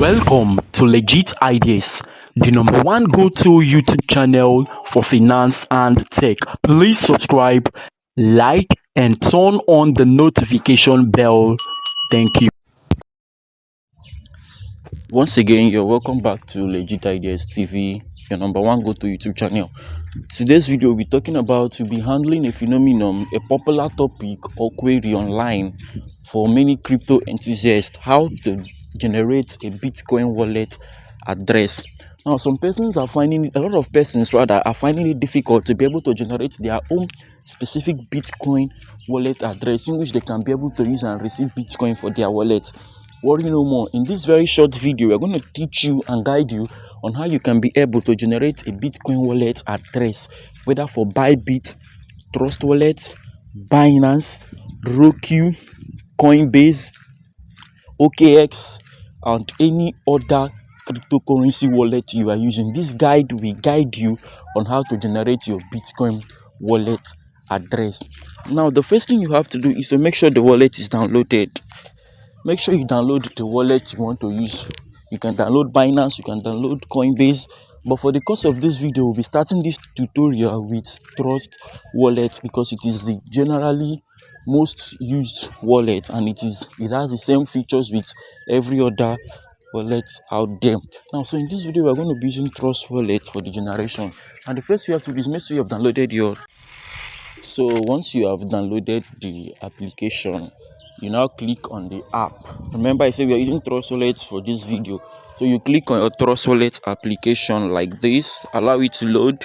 Welcome to Legit Ideas, the number one go-to YouTube channel for finance and tech. Please subscribe, like, and turn on the notification bell. Thank you. Once again, you're welcome back to Legit Ideas TV, your number one go-to YouTube channel. Today's video we'll be talking about will be handling a phenomenon, a popular topic or query online for many crypto enthusiasts: how to generate a Bitcoin wallet address. Now, some persons are finding it, a lot of persons rather are finding it difficult to be able to generate their own specific Bitcoin wallet address in which they can be able to use and receive Bitcoin for their wallet. Worry no more. In this very short video, we're going to teach you and guide you on how you can be able to generate a Bitcoin wallet address, whether for Bybit, Trust Wallet, Binance, Roku, Coinbase, OKX, and any other cryptocurrency wallet you are using. This guide will guide you on how to generate your Bitcoin wallet address. Now, the first thing you have to do is to make sure the wallet is downloaded. Make sure you download the wallet you want to use. You can download Binance, you can download Coinbase, but for the course of this video, we'll be starting this tutorial with Trust Wallet because it is the generally most used wallet and it has the same features with every other wallet out there. Now, so in this video, we're going to be using Trust Wallet for the generation. And the first thing you have to do is make sure you have downloaded your. So once you have downloaded the application, you now click on the app. Remember, I said we are using Trust Wallet for this video. So you click on your Trust Wallet application like this, allow it to load.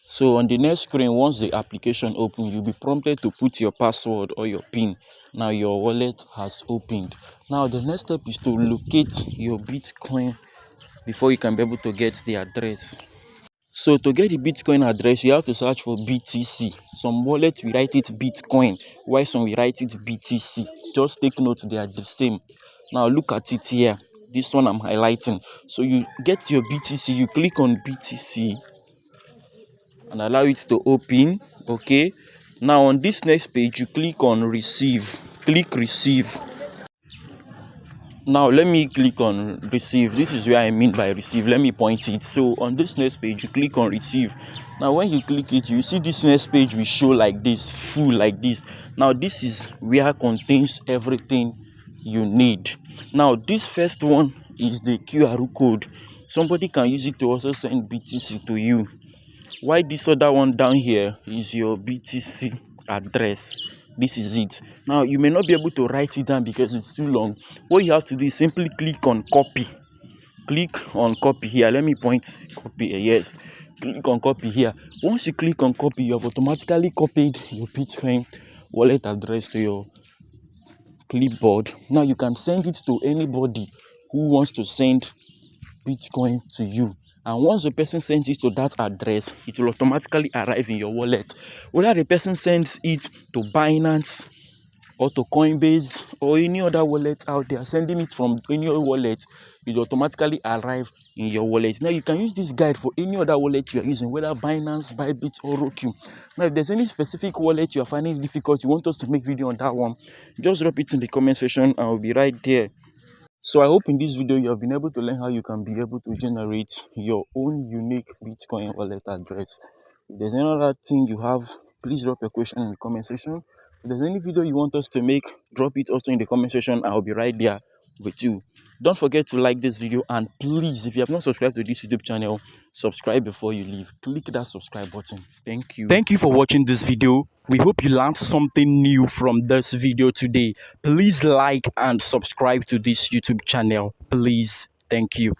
So on the next screen, once the application opens, you'll be prompted to put your password or your PIN. Now your wallet has opened. Now the next step is to locate your Bitcoin before you can be able to get the address. So to get the Bitcoin address, you have to search for BTC. Some wallets we write it Bitcoin, while some we write it BTC. Just take note, they are the same. Now look at it here. This one I'm highlighting. So you get your BTC, you click on BTC and allow it to open. Okay. Now on this next page, you click on receive. Click receive. Now let me click on receive. This is where I mean by receive. Let me point it. So on this next page, you click on receive. Now when you click it, you see this next page will show like this, full like this. Now this is where contains everything you need. Now this first one is the QR code. Somebody can use it to also send BTC to you. Why this other one down here is your BTC address. This is it. Now you may not be able to write it down because it's too long. What you have to do is simply click on copy. Click on copy here. Let me point copy. Yes, click on copy here. Once you click on copy, you have automatically copied your Bitcoin wallet address to your clipboard. Now you can send it to anybody who wants to send Bitcoin to you. And once the person sends it to that address, it will automatically arrive in your wallet. Whether the person sends it to Binance or to Coinbase or any other wallet out there, sending it from any other wallet, it will automatically arrive in your wallet. Now you can use this guide for any other wallet you are using, whether Binance, Bybit or Roku. Now if there's any specific wallet you are finding difficult, you want us to make video on that one, just drop it in the comment section and I'll be right there. So I hope in this video you have been able to learn how you can be able to generate your own unique Bitcoin wallet address. If there's any other thing you have, please drop your question in the comment section. If there's any video you want us to make, drop it also in the comment section. I'll be right there with you. Don't forget to like this video, and please, if you have not subscribed to this YouTube channel, subscribe before you leave. Click that subscribe button. Thank you. Thank you for watching this video. We hope you learned something new from this video today. Please like and subscribe to this YouTube channel. Please. Thank you.